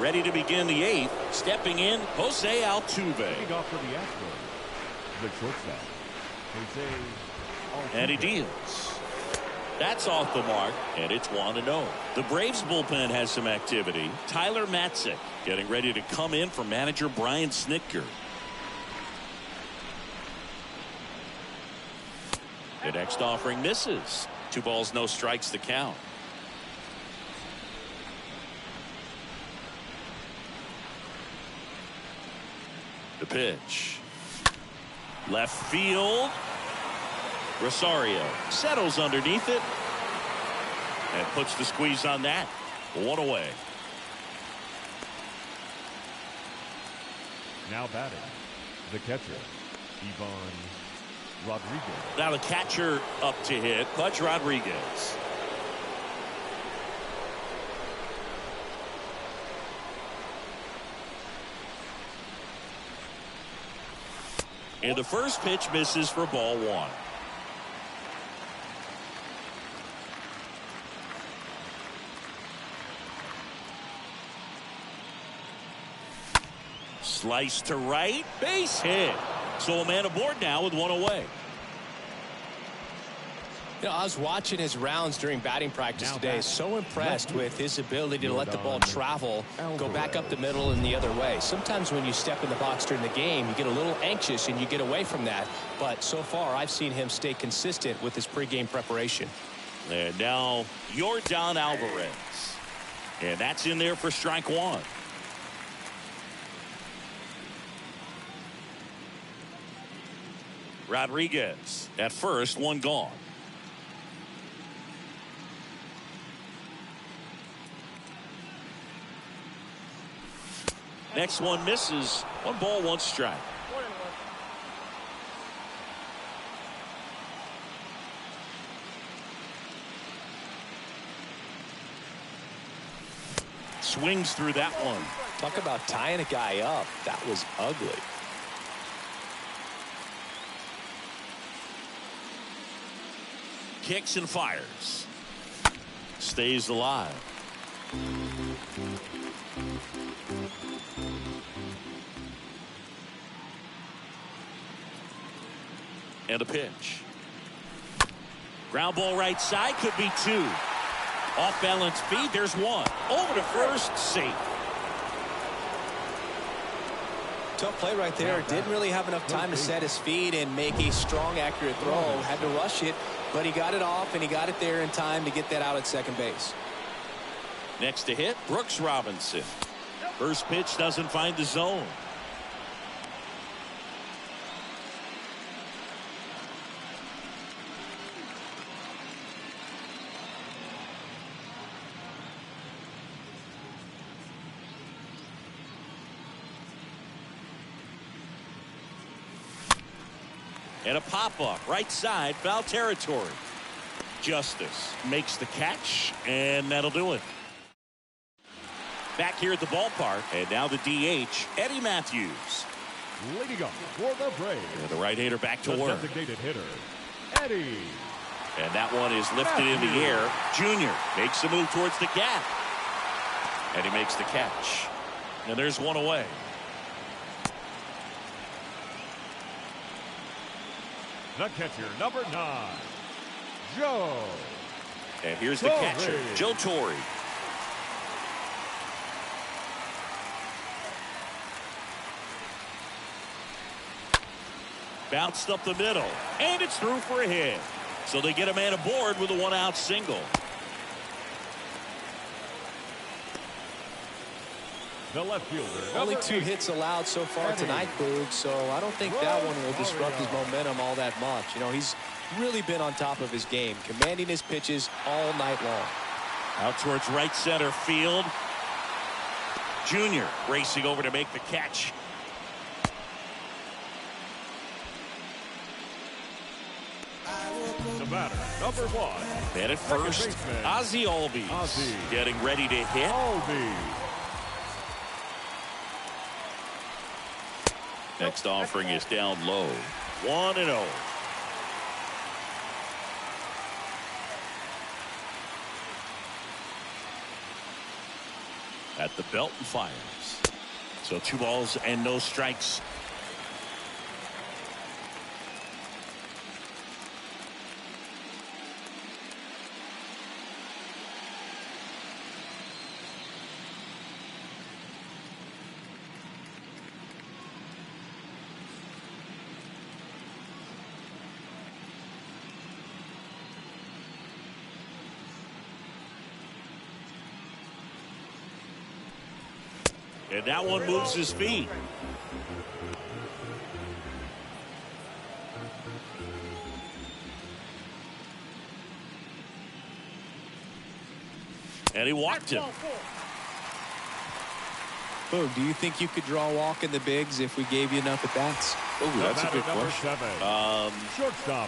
S3: Ready to begin the 8th. Stepping in, Jose Altuve.
S6: Leading off for the Astros, the shortstop, Jose Altuve.
S3: And he deals. That's off the mark, and it's 1-0. The Braves bullpen has some activity. Tyler Matzik getting ready to come in for manager Brian Snitker. The next offering misses. 2 balls, no strikes to count. The pitch. Left field. Rosario settles underneath it and puts the squeeze on that. 1 away.
S6: Now batting, the catcher, Ivan Rodriguez.
S3: Now the catcher up to hit, Pudge Rodriguez. And the first pitch misses for ball 1. Slice to right, base hit. So a man aboard now with one away.
S4: You know, I was watching his rounds during batting practice today. So impressed with his ability to let the ball travel, go back up the middle and the other way. Sometimes when you step in the box during the game, you get a little anxious and you get away from that. But so far, I've seen him stay consistent with his pregame preparation.
S3: And now Yordan Alvarez. And that's in there for strike one. Rodriguez at first, one gone. Next one misses. 1 ball, 1 strike. Swings through that one.
S4: Talk about tying a guy up. That was ugly.
S3: Kicks and fires. Stays alive. And a pitch. Ground ball right side, could be 2. Off balance feed, there's 1. Over to first, safe.
S4: Tough play right there. Didn't really have enough time to set his feet and make a strong, accurate throw. Had to rush it, but he got it off and he got it there in time to get that out at second base.
S3: Next to hit, Brooks Robinson. First pitch doesn't find the zone. And a pop-up, right side, foul territory. Justice makes the catch, and that'll do it. Back here at the ballpark, and now the DH, Eddie Matthews.
S6: Leading up for the Braves.
S3: And the right-hander back to work.
S6: Designated hitter, Eddie.
S3: And that one is lifted in the air. Junior makes a move towards the gap. And he makes the catch. And there's one away.
S6: The catcher, number 9, Joe.
S3: And here's the catcher, Joe Torre. Bounced up the middle, and it's through for a hit. So they get a man aboard with a 1-out single.
S6: The left fielder.
S4: Only 2 hits allowed so far tonight, Boog, so I don't think that one will disrupt his momentum all that much. You know, he's really been on top of his game, commanding his pitches all night long.
S3: Out towards right center field. Junior racing over to make the catch.
S6: The batter, number 1.
S3: Man at first, Ozzie Albies getting ready to hit. Next offering is down low. 1-0. At the belt and fires. So 2 balls and no strikes. And that one moves his feet. And he walked him.
S4: Boog, do you think you could draw a walk in the bigs if we gave you enough at bats?
S3: Oh, that's a good question.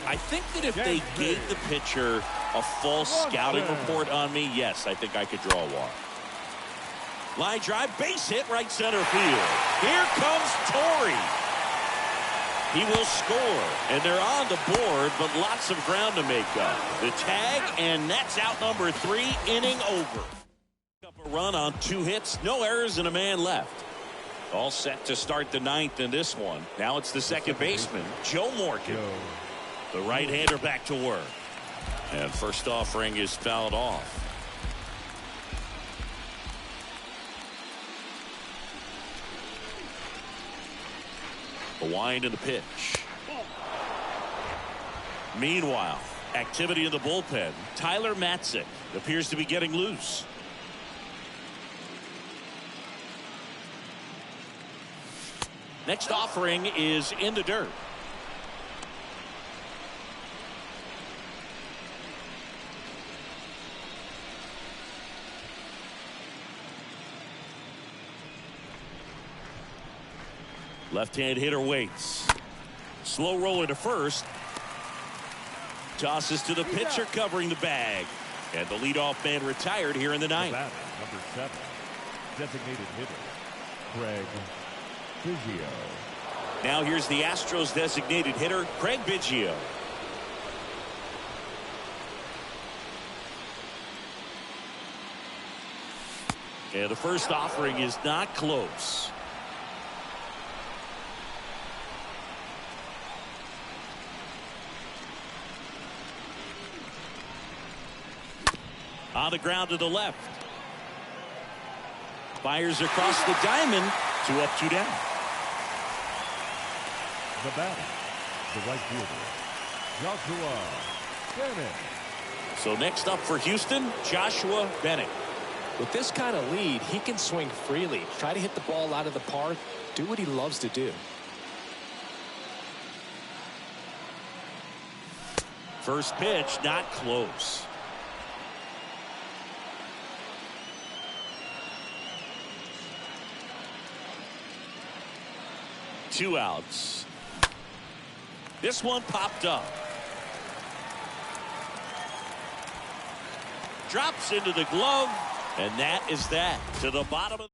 S3: I think that if they gave the pitcher a false scouting report on me, yes, I think I could draw a walk. Line drive, base hit, right center field. Here comes Torre. He will score, and they're on the board, but lots of ground to make up. The tag, and that's out number 3, inning over. Up a run on 2 hits, no errors, and a man left. All set to start the ninth in this one. Now it's the second baseman, Joe Morgan. The right-hander back to work. And first offering is fouled off. The wind and the pitch. Meanwhile, activity in the bullpen. Tyler Matzik appears to be getting loose. Next offering is in the dirt. Left-hand hitter waits. Slow roller to first. Tosses to the pitcher covering the bag. And the leadoff man retired here in the ninth.
S6: Number 7, designated hitter, Craig Biggio.
S3: Now here's the Astros designated hitter, Craig Biggio. And the first offering is not close. On the ground to the left. Fires across the diamond. 2 up, 2 down.
S6: The batter, the right fielder, Joshua Bennett.
S3: So next up for Houston, Joshua Bennett.
S4: With this kind of lead, he can swing freely, try to hit the ball out of the park, do what he loves to do.
S3: First pitch, not close. Two outs. This one popped up. Drops into the glove, and that is that. To the bottom of.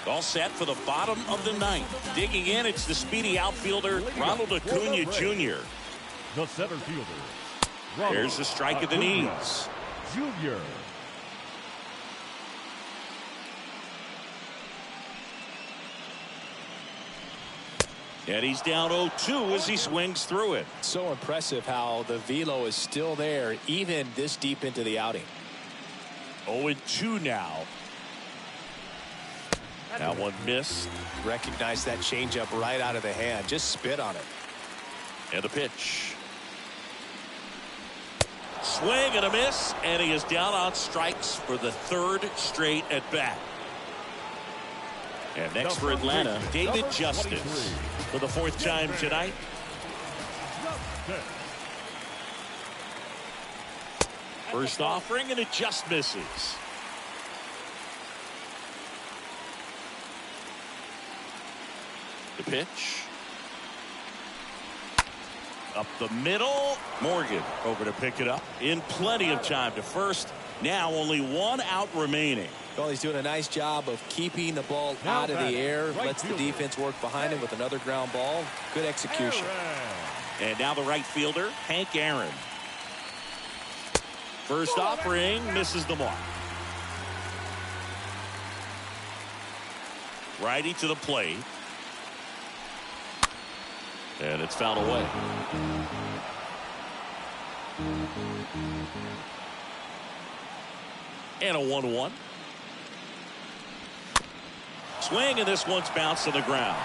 S3: All set for the bottom of the ninth. Digging in, it's the speedy outfielder, Ronald Acuna Jr.
S6: The center fielder.
S3: There's the strike at the knees.
S6: Jr.
S3: And he's down 0-2 as he swings through it.
S4: So impressive how the velo is still there even this deep into the outing.
S3: 0-2 now. That one missed.
S4: Recognize that changeup right out of the hand. Just spit on it.
S3: And the pitch. Swing and a miss, and he is down on strikes for the third straight at bat. And next for Atlanta, David Justice for the fourth time tonight. First offering, and it just misses. The pitch. Up the middle. Morgan over to pick it up in plenty of time to first. Now only 1 out remaining.
S4: Well, he's doing a nice job of keeping the ball out of the air. Lets the defense work behind him with another ground ball. Good execution.
S3: And now the right fielder, Hank Aaron. First offering misses the mark. Righty to the plate. And it's fouled away. And a 1-1. Swing, and this one's bounced to the ground.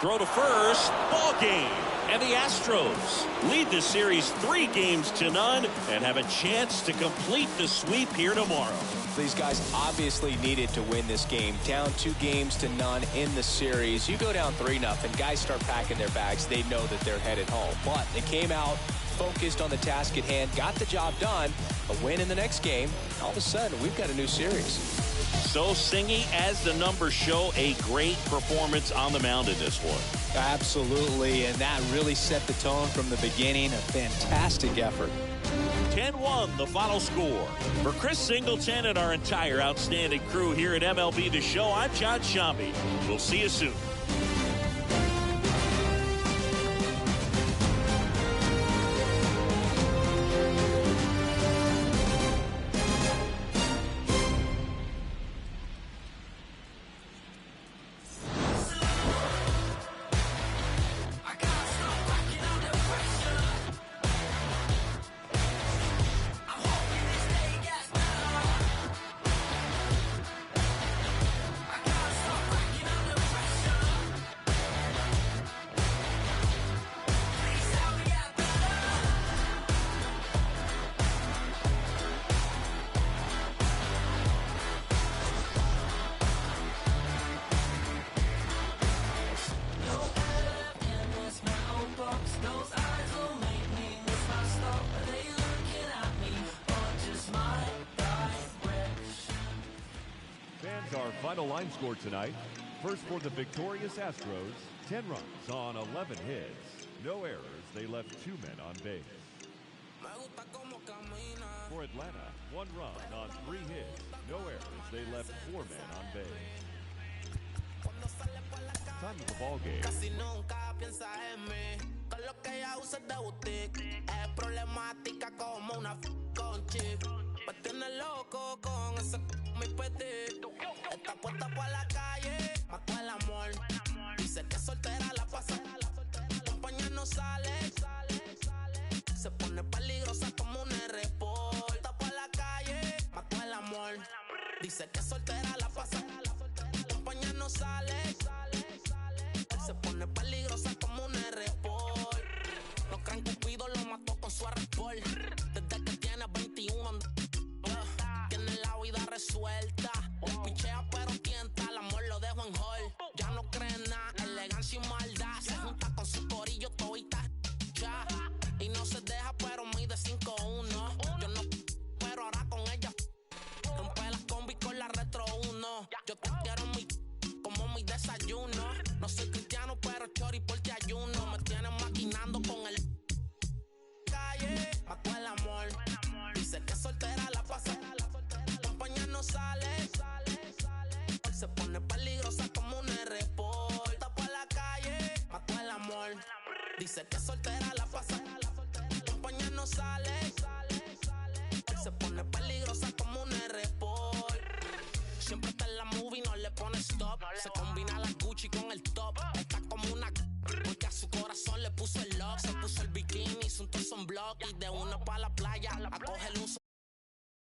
S3: Throw to first. Ball game. And the Astros lead the series 3-0 and have a chance to complete the sweep here tomorrow.
S4: These guys obviously needed to win this game. Down 2-0 in the series. You go down 3-0. Guys start packing their bags. They know that they're headed home. But they came out focused on the task at hand. Got the job done. A win in the next game. All of a sudden, we've got a new series.
S3: So Singy, as the numbers show, a great performance on the mound in this one.
S4: Absolutely, and that really set the tone from the beginning. A fantastic effort.
S3: 10-1 the final score. For Chris Singleton and our entire outstanding crew here at MLB The Show, I'm John Shambi. We'll see you soon.
S6: final line score tonight. First for the victorious Astros, 10 runs on 11 hits. No errors. They left 2 men on base. For Atlanta, 1 run on 3 hits. No errors. They left 4 men on base. Time of the ball game.
S7: Casi nunca piensa en mí. Con lo que ella usa de boutique. Es problemática como una con chip. Me tiene loco con ese mi petit. Está puesta para la calle, mató el amor. Dice que soltera la pasa. Compañía no sale. Se pone peligrosa como un R-Port. Está para la calle, mató el amor. Dice que soltera la pasa. Compañía no sale. Se pone peligrosa como un R-Port. No creen que Cupido lo mató con su R-Port. Desde que tiene 21 tiene la vida resuelta. Pichea pero tienta, el amor lo dejo en hall. Ya no cree nada, elegancia y maldad. Se junta con su corillo, todita ya. Y no se deja pero mide 5'1". Yo no, pero ahora con ella rompe las combi con la Retro 1. Yo te quiero como mi desayuno. No soy cristiano, pero chori por te ayuno. Me tienen maquinando con el calle, mató el amor. Dice que soltera la pasa. Compañía no sale. Se pone peligrosa como un R-Port. Está por la calle, mató el amor. Dice que soltera la pasa. Compañía no sale. Se pone peligrosa como un R-Port. Siempre está en la movie, no le pone stop. Se combina la Gucci con el top. Está como una porque a su corazón le puso el lock. Se puso el bikini, hizo un torso en block. Y de una pa' la playa a cogerle un